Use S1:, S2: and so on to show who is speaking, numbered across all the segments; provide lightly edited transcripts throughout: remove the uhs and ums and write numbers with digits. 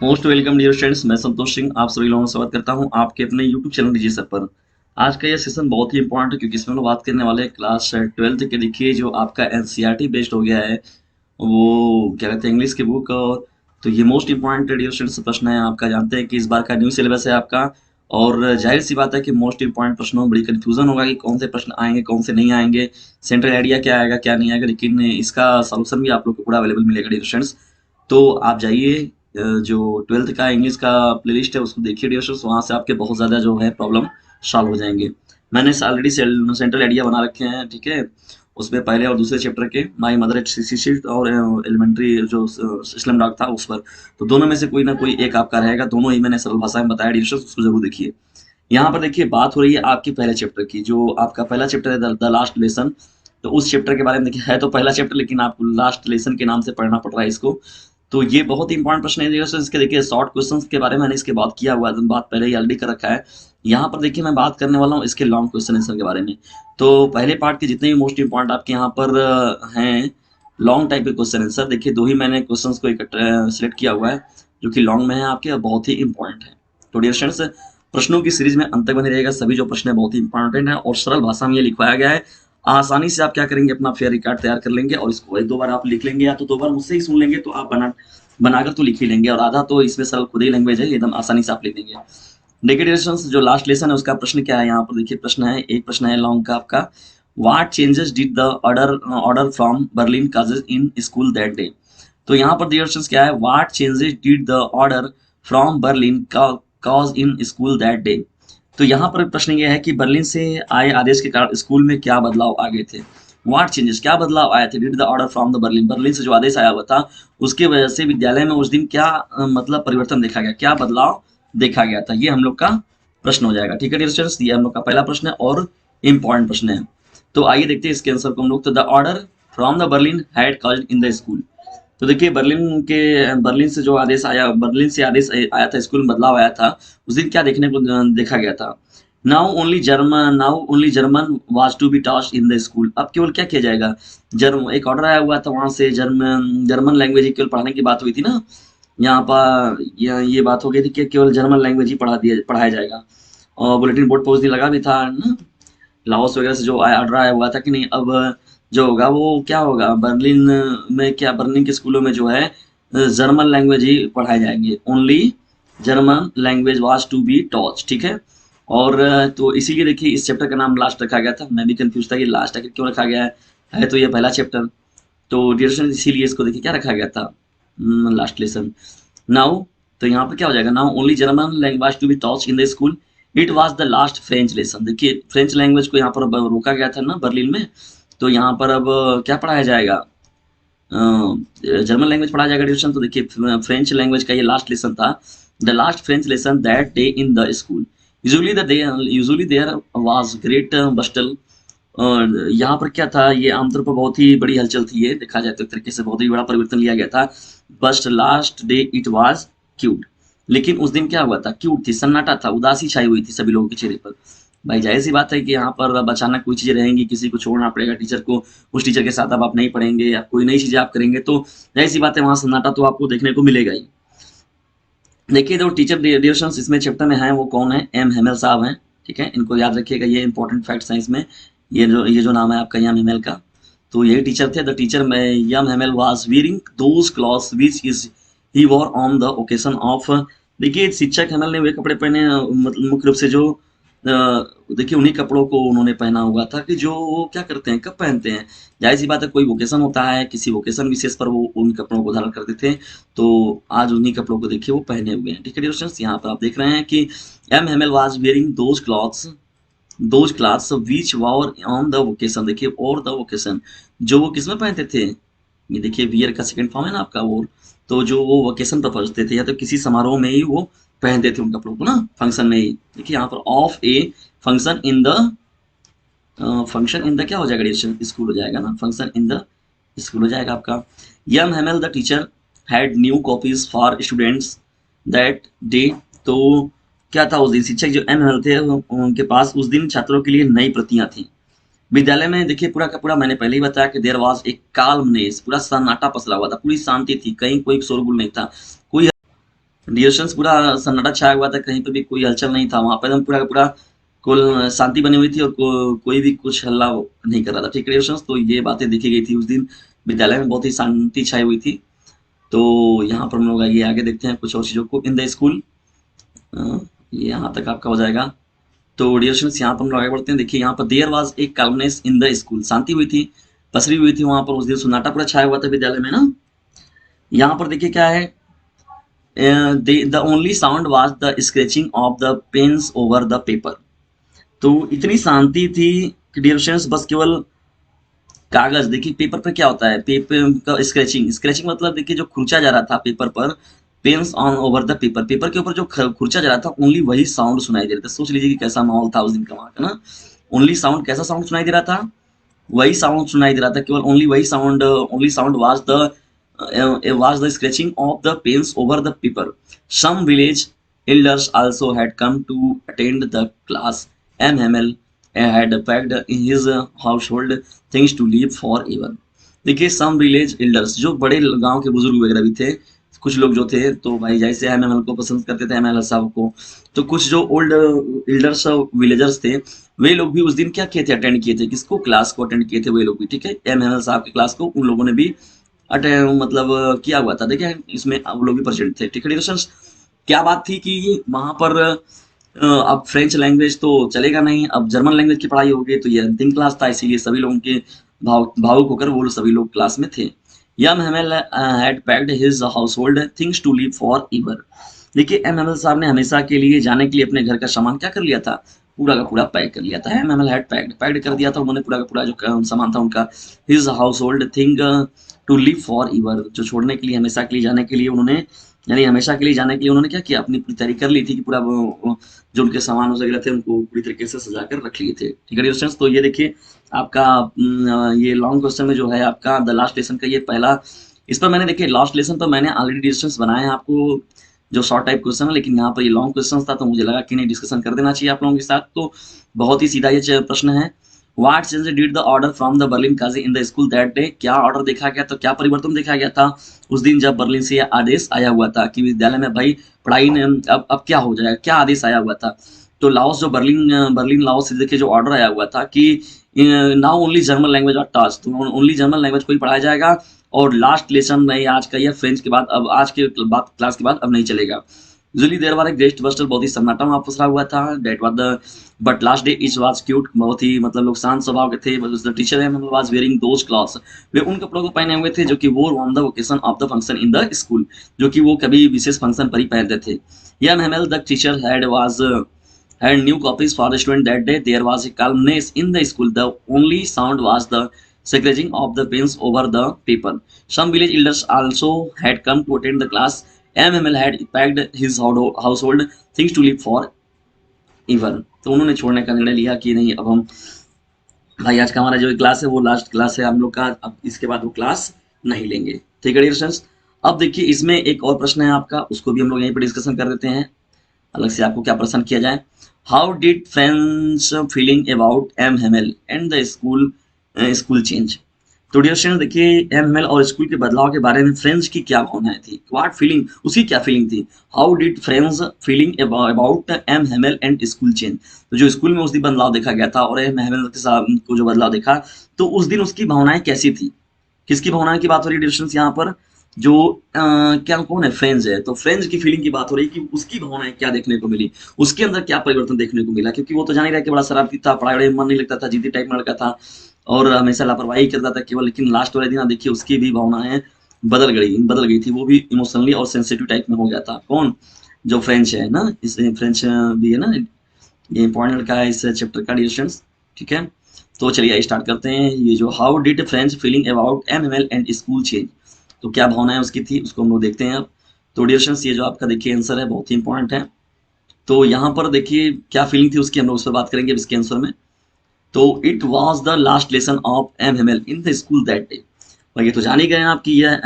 S1: Most welcome dear students. मैं संतोष सिंह आप सभी लोगों का स्वागत करता हूं आपके अपने यूट्यूब चैनल डीजी सर पर। आज का यह सेशन बहुत ही इंपॉर्टेंट है क्योंकि इसमें हम लोग बात करने वाले हैं क्लास 12th के। देखिए जो आपका एनसीईआरटी बेस्ड हो गया है वो क्या कहते हैं इंग्लिश की बुक। और तो ये मोस्ट इंपॉर्टेंट डियर स्टूडेंट्स प्रश्न है। आपका जानते हैं कि इस बार का न्यू सिलेबस है आपका, और जाहिर सी बात है कि मोस्ट इंपॉर्टेंट प्रश्नों में बड़ी कंफ्यूजन होगा कि कौन से प्रश्न आएंगे कौन से नहीं आएंगे, सेंट्रल आइडिया क्या आएगा क्या नहीं आएगा, लेकिन इसका सॉल्यूशन भी आप लोग को पूरा अवेलेबल मिलेगा डियर स्टूडेंट्स। तो आप जाइए जो 12th का इंग्लिश का प्लेलिस्ट है उसको देखिए डियर स्टूडेंट्स, वहाँ से आपके बहुत ज़्यादा जो है प्रॉब्लम सॉल्व हो जाएंगे। मैंने ऑलरेडी सेंट्रल आइडिया बना रखे हैं, ठीक है। उसमें पहले और दूसरे चैप्टर के माई मदर एट सीसी और एलिमेंट्री जो इस्लाम डॉग था उस पर। तो दोनों में से कोई ना कोई एक आपका रहेगा। दोनों ही मैंने सरल भाषा में बताया डियर स्टूडेंट्स, उसको जरूर देखिए। यहाँ पर देखिए बात हो रही है आपके पहले चैप्टर की। जो आपका पहला चैप्टर है द लास्ट लेसन, तो उस चैप्टर के बारे में देखिए है तो पहला चैप्टर, लेकिन आपको लास्ट लेसन के नाम से पढ़ना पड़ रहा है इसको। तो ये बहुत ही इंपॉर्टेंट प्रश्न है दोस्तों। इसके देखिए शॉर्ट क्वेश्चंस के बारे में मैंने इसके बात किया हुआ है, बात पहले ही ऑलरेडी कर रखा है। यहाँ पर देखिए मैं बात करने वाला हूँ इसके लॉन्ग क्वेश्चन आंसर के बारे में। तो पहले पार्ट के जितने भी मोस्ट इंपॉर्टेंट आपके यहाँ पर हैं लॉन्ग टाइप के क्वेश्चन आंसर, देखिए दो ही मैंने क्वेश्चन को सिलेक्ट किया हुआ है जो कि लॉन्ग में है आपके और बहुत ही इंपॉर्टेंट है। तो डियर स्टूडेंट्स प्रश्नों की सीरीज में अंत तक बने रहेगा। सभी जो प्रश्न है बहुत ही इंपॉर्टेंट है और सरल भाषा में ये लिखवाया गया है। आसानी से आप क्या करेंगे अपना फेयर रिकॉर्ड तैयार कर लेंगे और इसको एक दो बार आप लिख लेंगे या तो दो बार मुझसे ही सुन लेंगे तो आप बनाकर तो लिख ही लेंगे, और आधा तो इसमें सरल खुद ही लैंग्वेज है एकदम आसानी से आप लिख देंगे। देखिए डियर जो लास्ट लेसन है उसका प्रश्न क्या है। यहाँ पर देखिए प्रश्न है, एक प्रश्न है लॉन्ग का आपका, what changes did the order from Berlin causes in school that day. तो यहाँ पर डियर क्या है, what changes did the order from Berlin cause in school that day. तो यहाँ पर प्रश्न ये है कि बर्लिन से आए आदेश के कारण स्कूल में क्या बदलाव आ गए थे। व्हाट चेंजेस क्या बदलाव आए थे, did the order from the Berlin, Berlin से जो आदेश आया हुआ था उसके वजह से विद्यालय में उस दिन क्या मतलब परिवर्तन देखा गया, क्या बदलाव देखा गया था। ये हम लोग का प्रश्न हो जाएगा, ठीक है डियर स्टूडेंट्स। ये हम लोग का पहला प्रश्न है और इम्पॉर्टेंट प्रश्न है। तो आइए देखते हैं इसके आंसर को हम लोग। तो the order from the Berlin had caused in the school. तो देखिए बर्लिन से जो आदेश आया, बर्लिन से आदेश आया था, स्कूल में बदलाव आया था। उस दिन क्या देखने को देखा गया था, now only German was to be टॉस्ट इन द स्कूल। अब केवल क्या किया जाएगा, एक ऑर्डर आया हुआ था वहां से जर्मन लैंग्वेज ही केवल पढ़ाने की बात हुई थी ना। यहाँ पर ये बात हो गई थी कि केवल जर्मन लैंग्वेज ही पढ़ाया जाएगा, और बुलेटिन बोर्ड पर उस दिन लगा भी था ना। लाओस वगैरह से जो ऑर्डर आया हुआ था कि नहीं, अब जो होगा वो क्या होगा, बर्लिन में क्या, बर्लिन के स्कूलों में जो है जर्मन लैंग्वेज ही पढ़ाए जाएंगे। Only German language was to be taught, ठीक है। और तो इसीलिए देखिए इस चैप्टर का नाम लास्ट रखा गया था। मैं भी कंफ्यूज था कि लास्ट आखिर क्यों रखा गया है तो ये पहला चैप्टर। तो डियर इसीलिए इसको देखिए क्या रखा गया था, लास्ट लेसन। नाउ तो यहाँ पर क्या हो जाएगा, now only German language to be taught in the school. It was the last French lesson. देखिए फ्रेंच लैंग्वेज को यहाँ पर अब रोका गया था ना बर्लिन में, तो यहाँ पर अब क्या पढ़ाया जाएगा, जर्मन लैंग्वेज पढ़ाया जाएगा डिवीजन। तो देखिए फ्रेंच लैंग्वेज का ये लास्ट लेसन था, the last French lesson that day in the school. Usually there was great bustle. और यहाँ पर क्या था, ये आमतौर पर बहुत ही बड़ी हलचल थी, ये देखा जाए तो एक तरीके से बहुत ही बड़ा परिवर्तन लिया गया था। बस्ट last day it was quiet. लेकिन उस दिन क्या हुआ था, क्यूट थी, सन्नाटा था, उदासी छाई हुई थी सभी लोगों के चेहरे पर। भाई जाहिर सी बात है कि यहाँ पर अब अचानक कोई चीजें रहेंगी, किसी को छोड़ना पड़ेगा टीचर को, उस टीचर के साथ अब आप नहीं पढ़ेंगे या कोई नई चीजें आप करेंगे, तो जाहिर सी बात है वहां सन्नाटा तो आपको देखने को मिलेगा ही। देखिए जो टीचर डिविजन इसमें चैप्टर में है वो कौन है, एम हेमल साहब हैं, ठीक है। इनको याद रखिएगा, ये इंपॉर्टेंट फैक्ट्स हैं इसमें। ये जो नाम है आपका यम हेमल का, तो यही टीचर थे। द टीचर में M Hamel was wearing those clothes which is he wore on the occasion of. देखिए शिक्षक हेमल ने वे कपड़े पहने, मतलब मुख्य रूप से जो देखिए उन्हीं कपड़ों को उन्होंने पहना हुआ था कि जो वो क्या करते हैं, कब पहनते हैं। जाहिर सी बात है कोई वोकेशन होता है, किसी वोकेशन विशेष पर वो उन कपड़ों को धारण करते थे। तो आज उन्हीं कपड़ों को देखिए वो पहने हुए हैं, ठीक है डियर स्टूडेंट्स। यहाँ पर आप देख रहे हैं कि M Hamel was wearing those clothes which were on the vocation. देखिए और द वोकेशन, जो वो किसमें पहनते थे, ये देखिए वियर का सेकंड फॉर्म है ना आपका वो। तो जो वो वोकेशन पर पहुंचते थे या तो किसी समारोह में ही वो पहनते थे उन कपड़ों को ना, फंक्शन में ही। देखिए यहाँ पर of a function in the, function in the क्या हो जाएगा डियर, स्कूल हो जाएगा ना, फंक्शन इन द स्कूल हो जाएगा आपका। M Hamel the teacher had new copies for students that day. तो क्या था उस दिन, शिक्षक जो एम हेमल थे उनके पास उस दिन छात्रों के लिए नई प्रतियां थी। विद्यालय में देखिए पूरा का पूरा मैंने पहले ही बताया कि देयर वाज एक काल्मनेस, पूरा सन्नाटा पसरा हुआ था, पूरी शांति थी, कहीं कोई शोरगुल नहीं था, कोई डियर स्टूडेंट्स, पूरा सन्नाटा छाया हुआ था, कहीं पे भी कोई हलचल नहीं था। वहां पर एकदम पूरा का पूरा कुल शांति बनी हुई थी और कोई भी कुछ हल्ला नहीं कर रहा था। ठीक है डियर स्टूडेंट्स, तो ये बातें देखी गई थी उस दिन विद्यालय में, बहुत ही शांति छाई हुई थी। तो यहाँ पर हम लोग आइए आगे देखते हैं कुछ और चीज़ों को। इन द स्कूल, ये यहाँ तक आपका हो जाएगा। तो डियर स्टूडेंट्स, यहाँ पर हम लोग आगे बढ़ते हैं। देखिए यहाँ पर there was a calmness in the school, शांति हुई थी, पसरी हुई थी वहां पर। उस दिन सन्नाटा पूरा छाया हुआ था विद्यालय में ना। यहाँ पर देखिए क्या है, the only sound was the scratching of the pens over the paper. तो इतनी शांति थी कि डियर स्टूडेंट्स, बस केवल कागज, देखिए पेपर पर क्या होता है, पेपर का स्क्रैचिंग, स्क्रैचिंग मतलब देखिए जो खुरचा जा रहा था पेपर पर, pens on over the paper, paper के ऊपर जो खुरचा जा रहा था, ओनली वही साउंड सुनाई दे रहा था। सोच लीजिए कि कैसा माहौल था उस दिन का वहां का ना। ओनली साउंड, कैसा साउंड सुनाई दे रहा था, वही साउंड सुनाई दे रहा था, केवल ओनली वही sound, only sound was the scratching of the pens over the paper. Some village elders also had come to attend the class. MML had packed in his household things to live forever. देखिए सम village elders, जो बड़े गांव के बुजुर्ग वगैरह भी थे, कुछ लोग जो थे, तो भाई जैसे एमएमएल को पसंद करते थे, एमएमएल साहब को, तो कुछ जो ओल्ड एल्डर्स विलेजर्स थे, वे लोग भी उस दिन क्या किए थे, अटेंड किए थे, किसको, क्लास को अटेंड किए थे वे लोग भी। ठीक है, एमएमएल साहब की क्लास को उन लोगों ने भी अटेंड मतलब किया हुआ था। देखिए इसमें वो लोग भी प्रेजेंट थे। ठीक है डिस्कशंस, क्या बात थी कि वहां पर अब फ्रेंच लैंग्वेज तो चलेगा नहीं, अब जर्मन लैंग्वेज की पढ़ाई होगी। तो ये अंतिम क्लास था, इसीलिए सभी लोगों के भावुक होकर वो सभी लोग क्लास में थे। M Hamel had packed his household things to live forever. देखिए एम हेमल साहब ने हमेशा के लिए जाने के लिए अपने घर का सामान क्या कर लिया था, पूरा का पूरा पैक कर लिया था। एम हेमल हैड पैक्ड कर दिया था उन्होंने, पूरा का पूरा जो सामान था उनका, his household thing to live forever, जो छोड़ने के लिए, हमेशा के लिए जाने के लिए उन्होंने, यानी हमेशा के लिए जाने के लिए उन्होंने क्या किया, अपनी पूरी तैयारी कर ली थी कि पूरा जो उनके सामान वगैरह थे उनको पूरी तरीके से सजा कर रख लिए थे। ठीक है क्वेश्चन, तो ये देखिए आपका ये लॉन्ग क्वेश्चन में जो है आपका द लास्ट लेसन का ये पहला, इस पर मैंने देखिए लास्ट लेसन पर मैंने ऑलरेडी डिस्टेंस बनाए हैं आपको, जो शॉर्ट टाइप क्वेश्चन है, लेकिन यहाँ पर ये लॉन्ग क्वेश्चन था, तो मुझे लगा कि नहीं डिस्कशन कर देना चाहिए आप लोगों के साथ। तो बहुत ही सीधा ये प्रश्न है, what change did the order from the Berlin काजी in the school that day. क्या ऑर्डर देखा गया, तो क्या परिवर्तन देखा गया था उस दिन जब बर्लिन से आदेश आया हुआ था कि विद्यालय में भाई पढ़ाई ने अब क्या हो जाएगा, क्या आदेश आया हुआ था। तो लाओस, जो बर्लिन लाओस से देखिए जो ऑर्डर आया हुआ था कि नाउ ओनली जर्मन लैंग्वेज और टास्क, तो ओनली जर्मन लैंग्वेज को ही पढ़ाया जाएगा, और लास्ट लेसन नहीं आज का, या फ्रेंच के बाद, अब आज के बाद क्लास के बाद अब नहीं चलेगा। Usually there was great bustle, बहुत ही सन्नाटा वहां पसरा हुआ था। That was the but last day is was quiet, बहुत ही मतलब लोग शांत स्वभाव के थे। The teacher was wearing those clothes, वे उन कपड़ों को पहने हुए थे जो कि वो on the occasion of the function in the school, जो कि वो कभी विशेष फंक्शन पर ही पहनते थे। या M Hamel the teacher had new copies for the student that day. There was a calmness in the school. The only sound was the scratching of the pens over the paper. Some village elders also had come to attend the class. MML had packed his household things to live for ever. तो उन्होंने छोड़ने का निर्णय लिया कि नहीं, अब हम भाई आज का हमारा जो क्लास है वो लास्ट क्लास है हम लोग का, अब इसके बाद वो क्लास नहीं लेंगे। ठीक है डियर स्टूडेंट्स, अब देखिए इसमें एक और प्रश्न है आपका, उसको भी हम लोग यहीं पर डिस्कशन कर देते हैं। अलग से आपको क्या प्रश्न किया जाए, how did friends feeling about M Hamel and the school change. तो डियर स्टूडेंट देखिए एम हेमल और स्कूल के बदलाव के बारे में फ्रेंड्स की क्या भावनाएं थी, व्हाट फीलिंग, उसकी क्या फीलिंग थी। How did friends feeling about M Hamel and school change, तो जो स्कूल में उस दिन बदलाव देखा गया था और एम हेमल के साथ को जो बदलाव देखा, तो उस दिन उसकी भावनाएं कैसी थी, किसकी भावनाएं की बात हो रही है डियर स्टूडेंट्स यहाँ पर, जो क्या कौन है, फ्रेंड्स है, तो फ्रेंड्स की फीलिंग की बात हो रही है कि उसकी भावनाएं क्या देखने को मिली, उसके अंदर क्या परिवर्तन देखने को मिला। क्योंकि वो तो जान ही रहा कि बड़ा शरारती था, पढ़ाई में मन नहीं लगता था, जिद्दी टाइप में लड़का था और हमेशा लापरवाही करता था केवल। लेकिन लास्ट वाले दिन देखिए उसकी भी भावनाएं बदल गई थी, वो भी इमोशनली और सेंसिटिव टाइप में हो गया था। कौन, जो फ्रेंच है ना, इस फ्रेंच भी है ना, ये इंपॉर्टेंट का है इस चैप्टर का डियर स्टूडेंट्स। ठीक है, तो चलिए स्टार्ट करते हैं। ये जो how did French feeling about MML and school change, तो क्या भावनाएं उसकी थी उसको हम लोग देखते हैं अब। तो डियर स्टूडेंट्स ये जो आपका देखिए आंसर है बहुत ही इंपॉर्टेंट है। तो यहाँ पर देखिए क्या फीलिंग थी उसकी, हम लोग उस पर बात करेंगे इसके आंसर में। तो it was the last lesson of M Hamel in the school that day. और ये तो जान ही गए आप कि यह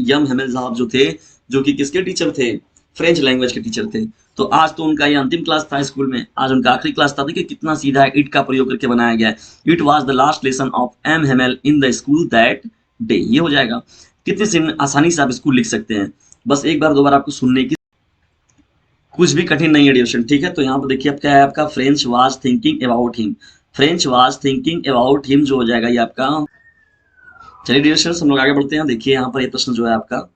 S1: यम हेमल साहब जो थे, जो कि किसके टीचर थे, फ्रेंच लैंग्वेज के टीचर थे। तो आज तो उनका ये अंतिम क्लास था स्कूल में, आज उनका आखिरी क्लास था। देखिए कितना सीधा है, इट का प्रयोग करके बनाया गया है। It was the last lesson of M Hamel in the school that day, ये हो जाएगा। कितने से आसानी से आप स्कूल लिख सकते हैं, बस एक बार दो बार आपको सुनने की कुछ भी कठिन नहीं है डिस्कशन, ठीक है। तो यहाँ पर देखिए अब क्या है आपका, French was thinking about him, French was thinking about him जो हो जाएगा ये आपका। चलिए डिस्कशन हम लोग आगे बढ़ते हैं। देखिए यहाँ पर ये प्रश्न जो है आपका,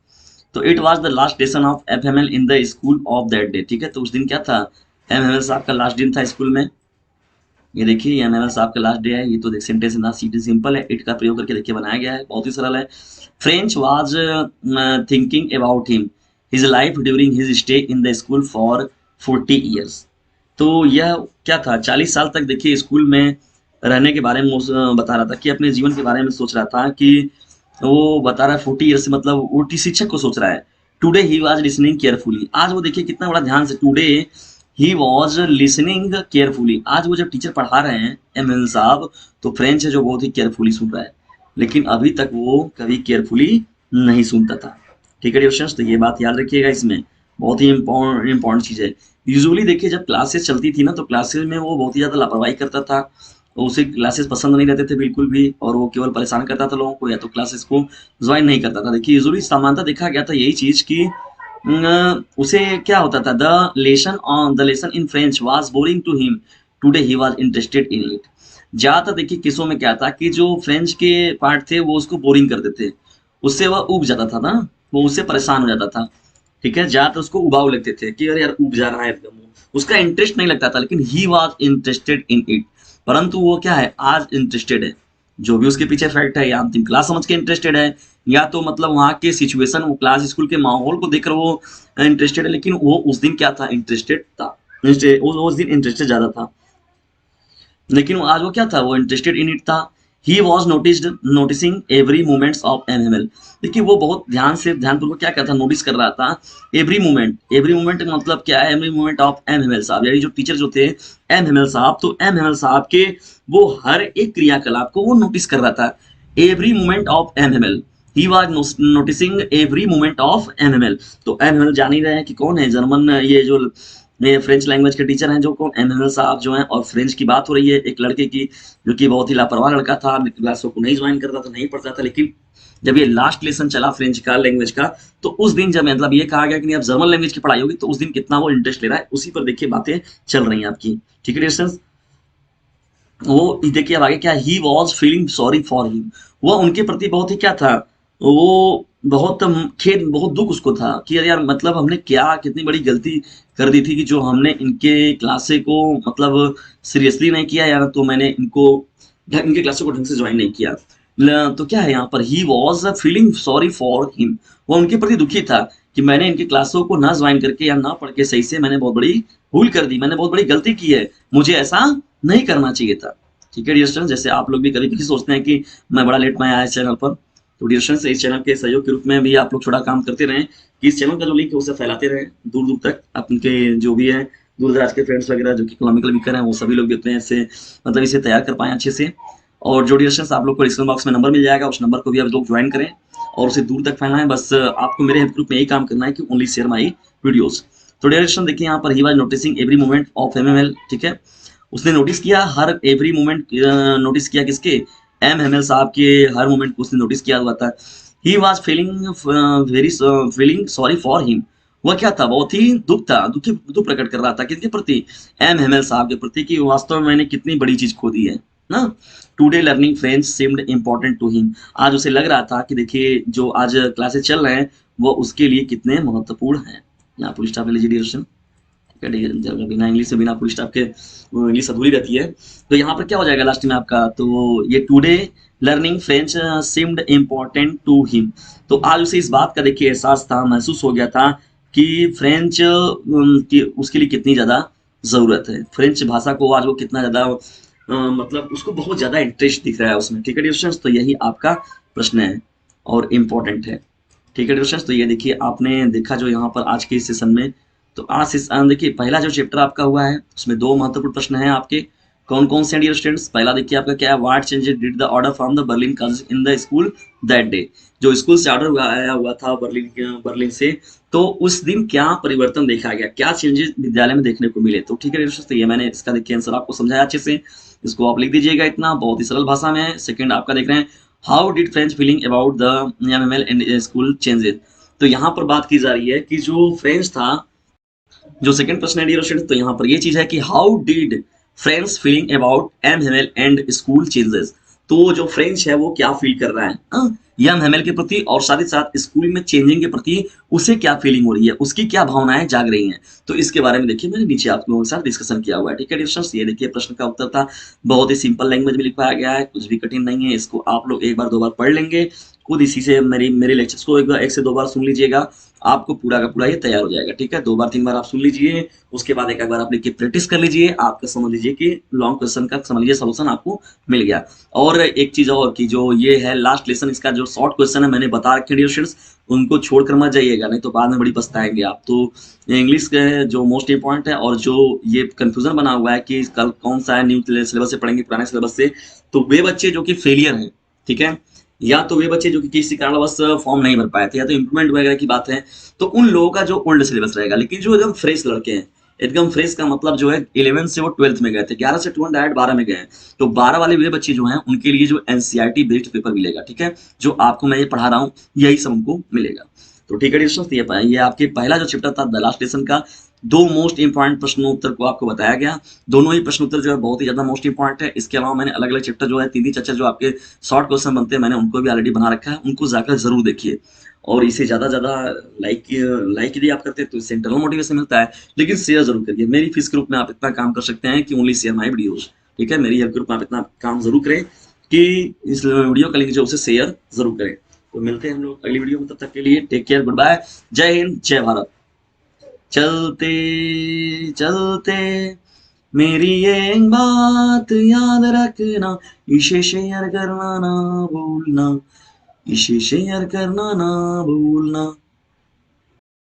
S1: तो it was the last lesson of FML in the school of that day, ठीक है। तो उस दिन क्या था, एफएमएल साहब का लास्ट दिन था स्कूल में। ये देखिए ये एमएमएल साहब का लास्ट डे है। ये तो देख सेंटेंस ना सीटी सिंपल है, इट का प्रयोग करके देखिए बनाया गया है, बहुत ही सरल है। French was thinking about him his life during his stay in the school for 40 years. तो यह क्या था, 40 साल तक देखिए स्कूल में रहने के बारे में बता रहा था कि अपने जीवन के बारे में सोच रहा था कि वो बता रहा है 40 ईयर्स से मतलब वो शिक्षक को सोच रहा है। Today he was listening carefully, आज वो देखिए कितना बड़ा ध्यान से, today he was listening carefully, आज वो जब टीचर पढ़ा रहे हैं एम साहब तो फ्रेंच है जो बहुत ही केयरफुली सुन रहा है, लेकिन अभी तक वो कभी केयरफुली नहीं सुनता था, ठीक है डिस्कशन। तो ये बात याद रखिएगा, इसमें बहुत ही इम्पोर्टेंट चीज़ है। यूजुअली देखिए जब क्लासेस चलती थी ना तो क्लासेस में वो बहुत ही ज़्यादा लापरवाही करता था, उसे क्लासेस पसंद नहीं रहते थे बिल्कुल भी, और वो केवल परेशान करता था लोगों को, या तो क्लासेस को ज्वाइन नहीं करता था। देखिए यूजुअली सामान्यतः देखा गया था यही चीज़ कि उसे क्या होता था, the lesson in French was boring to him, today he was interested in it. ज्यादातर देखिए किस्सों में क्या था कि जो फ्रेंच के पार्ट थे वो उसको बोरिंग कर देते, उससे वह उब जाता था ना, वो उससे परेशान हो जाता था, ठीक है। ज्यादातर उसको उबाऊ लगते थे कि अरे यार उब जा रहा है एकदम, उसका इंटरेस्ट नहीं लगता था, लेकिन ही वाज इंटरेस्टेड इन इट, परंतु वो क्या है आज इंटरेस्टेड है, जो भी उसके पीछे फैक्ट है, या अंतिम क्लास समझ के इंटरेस्टेड है, या तो मतलब वहाँ के सिचुएशन, वो क्लास स्कूल के माहौल को देखकर वो इंटरेस्टेड है, लेकिन वो उस दिन क्या था, इंटरेस्टेड था, उस दिन इंटरेस्टेड ज्यादा था, लेकिन आज वो क्या था, वो इंटरेस्टेड इन इट था। He was noticing every moments of animal, देखिए वो बहुत ध्यानपूर्वक क्या करता, नोटिस कर रहा था एवरी मोमेंट मतलब क्या है, एवरी मोमेंट ऑफ एनिमल साहब, यानी जो टीचर जो थे एनिमल साहब, तो एनिमल साहब के वो हर एक क्रियाकलाप को वो नोटिस कर रहा था, every moment of animal, he was noticing every moment of animal. तो एनिमल जान ही रहे हैं कि कौन है, जर्मन ये जो ये फ्रेंच लैंग्वेज के टीचर हैं जो कौन, एमएनएल साहब जो हैं। और फ्रेंच की बात हो रही है एक लड़के की जो कि बहुत ही लापरवाह लड़का था, क्लासों को नहीं ज्वाइन करता था, नहीं पढ़ता था, लेकिन जब ये लास्ट लेसन चला फ्रेंच का लैंग्वेज का, तो उस दिन जब मतलब ये कहा गया कि नहीं अब जर्मन लैंग्वेज की पढ़ाई होगी, तो उस दिन कितना वो इंटरेस्ट ले रहा है, उसी पर देखिए बातें चल रही हैं आपकी, ठीक है डिस्टेंस। वो देखिए अब आगे क्या, he was feeling sorry for him, वो उनके प्रति बहुत ही क्या था, वो बहुत खेद, बहुत दुख उसको था कि यार यार मतलब हमने क्या कितनी बड़ी गलती कर दी थी कि जो हमने इनके क्लासे को मतलब सीरियसली नहीं किया, या तो मैंने इनके क्लासे को ढंग से ज्वाइन नहीं किया। तो क्या है यहाँ पर, he was feeling sorry for him, वो उनके प्रति दुखी था कि मैंने इनके क्लासों को ना ज्वाइन करके या ना पढ़ के सही से, मैंने बहुत बड़ी भूल कर दी, मैंने बहुत बड़ी गलती की है, मुझे ऐसा नहीं करना चाहिए था, ठीक है डियर स्टूडेंट्स। जैसे आप लोग भी कभी कभी सोचते हैं कि मैं बड़ा लेट में आया इस चैनल पर, तो डियर स्टूडेंट्स इस चैनल के सहयोग के रूप में भी आप लोग थोड़ा काम करते रहें कि इस चैनल का जो लिंक है उसे फैलाते रहें दूर दूर तक, आपके जो भी है दूर दराज के फ्रेंड्स वगैरह जो कि इकोनॉमिकल वीकर हैं, वो सभी लोग भी अपने ऐसे मतलब इसे तैयार कर पाएँ अच्छे से। और जो डियर स्टूडेंट्स आप लोग को डिस्क्रिप्शन बॉक्स में नंबर मिल जाएगा, उस नंबर को भी आप लोग ज्वाइन करें और उसे दूर तक फैलाएं। बस आपको मेरे हेल्प ग्रुप में यही काम करना है कि ओनली शेयर माई वीडियोस। तो डियर स्टूडेंट्स देखिए यहाँ पर he was noticing every moment of MML, ठीक है, उसने नोटिस किया हर एवरी मोमेंट, नोटिस किया किसके, एम एमएल साहब के हर मोमेंट को उसने नोटिस किया हुआ था। He was feeling sorry for him, वह क्या था, बहुत ही दुख था, दुख प्रकट कर रहा था किसके प्रति, एम एमएल साहब के प्रति, कि वास्तव में मैंने कितनी बड़ी चीज खो दी है ना। Today learning French seemed important to him, आज उसे लग रहा था कि देखिए जो आज क्लासेस चल रहे हैं वो उसके लिए कितने महत्वपूर्ण हैं। यहाँ पुलिस स्टाफ ले लीजिए डिस्कशन, बिना इंग्लिश से, बिना फुल स्टॉप के इंग्लिश अधूरी रहती है। तो यहाँ पर क्या हो जाएगा लास्ट में आपका, तो ये today learning French seemed important to him, तो आज उसे इस बात का देखिए एहसास था, महसूस हो गया था कि फ्रेंच की उसके लिए कितनी ज़्यादा ज़रूरत है, फ्रेंच भाषा को आज वो कितना ज़्यादा मतलब उसको बहुत ज़्यादा इंटरेस्ट दिख रहा है उसमें, ठीक है डिस्कशन। तो यही आपका प्रश्न है और इम्पोर्टेंट है, ठीक है डिस्कशन। तो ये देखिए आपने देखा जो यहाँ पर आज के इस सेशन में, तो आज देखिए पहला जो चैप्टर आपका हुआ है उसमें दो महत्वपूर्ण प्रश्न हैं आपके, कौन कौन से डियर स्टूडेंट्स। पहला देखिए आपका क्या है, what changes did the order from the Berlin college in the school that day, जो स्कूल से ऑर्डर आया हुआ था बर्लिन से, तो उस दिन क्या परिवर्तन देखा गया, क्या चेंजेस विद्यालय में देखने को मिले। तो ठीक है डियर स्टूडेंट्स, तो ये मैंने इसका देखिए आंसर आपको समझाया अच्छे से, इसको आप लिख दीजिएगा, इतना बहुत ही सरल भाषा में है। सेकंड आपका देख रहे हैं, how did French feeling about the MML in school changes, तो यहाँ पर बात की जा रही है कि जो फ्रेंच था जो सेकंड प्रश्न है डियर स्टूडेंट, तो यहाँ पर ये चीज है कि how did friends feeling about M Hamel and school changes. तो जो फ्रेंच है वो क्या फील कर रहा है यम हेमल के प्रति और साथ ही साथ स्कूल में चेंजिंग के प्रति उसे क्या फीलिंग हो रही है, उसकी क्या भावनाएं जाग रही हैं। तो इसके बारे में देखिए मैंने नीचे आप लोगों के साथ डिस्कशन किया हुआ है। ठीक है डियर स्टूडेंट्स, ये देखिए प्रश्न का उत्तर था, बहुत ही सिंपल लैंग्वेज में लिखवाया गया है, कुछ भी कठिन नहीं है। इसको आप लोग एक बार दो बार पढ़ लेंगे, खुद इसी से मेरी मेरे लेक्चर्स को एक से दो बार सुन लीजिएगा, आपको पूरा का पूरा ये तैयार हो जाएगा। ठीक है, दो बार तीन बार आप सुन लीजिए, उसके बाद एक बार आप लिख के प्रैक्टिस कर लीजिए, आपका समझ लीजिए कि लॉन्ग क्वेश्चन का समझ लीजिए सोल्यूशन आपको मिल गया। और एक चीज और की जो ये है लास्ट लेसन, इसका जो शॉर्ट क्वेश्चन है मैंने बता रखे डियर स्टूडेंट्स, उनको छोड़कर मत जाइएगा, नहीं तो बाद में बड़ी पछताएंगे आप। तो इंग्लिश के जो मोस्ट इंपॉर्टेंट है, और जो ये कंफ्यूजन बना हुआ है कि कल कौन सा है, न्यू सिलेबस से पढ़ेंगे पुराने सिलेबस से, तो वे बच्चे जो कि फेलियर हैं, ठीक है, या तो वे बच्चे जो कि किसी कारणवश फॉर्म नहीं भर पाए थे, या तो इम्प्रूवमेंट वगैरह की बात है, तो उन लोगों का जो ओल्ड सिलेबस रहेगा। लेकिन जो एकदम फ्रेश लड़के हैं, एकदम फ्रेश का मतलब जो है 11 से वो 12th में गए थे, 11 से ट्वेल्थ डायरेक्ट 12 में गए हैं, तो 12 वाले वे बच्चे जो हैं उनके लिए जो एनसीईआरटी बेस्ड पेपर मिलेगा, ठीक है, जो आपको मैं ये पढ़ा रहा हूँ यही सब उनको मिलेगा। तो ठीक है डिस्कशन, ये आपके पहला जो चैप्टर था द लास्ट लेसन का दो मोस्ट इंपॉर्टेंट प्रश्नोत्तर को आपको बताया गया। दोनों ही प्रश्नोत्तर जो है बहुत ही ज्यादा मोस्ट इंपॉर्टेंट है। इसके अलावा मैंने अलग अलग चैप्टर जो है तीन तीन चार जो आपके शॉर्ट क्वेश्चन बनते हैं मैंने उनको भी ऑलरेडी बना रखा है, उनको जाकर जरूर देखिए। और इसे ज्यादा ज्यादा लाइक लाइक यदि आप करते हैं तो इससे इंटरनल मोटिवेशन मिलता है, लेकिन शेयर जरूर करिए। मेरी फीस ग्रुप में आप इतना काम कर सकते हैं कि ओनली शेयर माई वीडियोज, ठीक है, मेरी हेल्प ग्रुप में आप इतना काम जरूर करें कि इस वीडियो का लिंक जो उसे शेयर जरूर करें। तो मिलते हैं हम लोग अगली वीडियो में, तब तक के लिए टेक केयर, गुड बाय, जय हिंद जय भारत। चलते चलते मेरी ये बात याद रखना, इसे शेयर करना ना भूलना, इसे शेयर करना ना भूलना।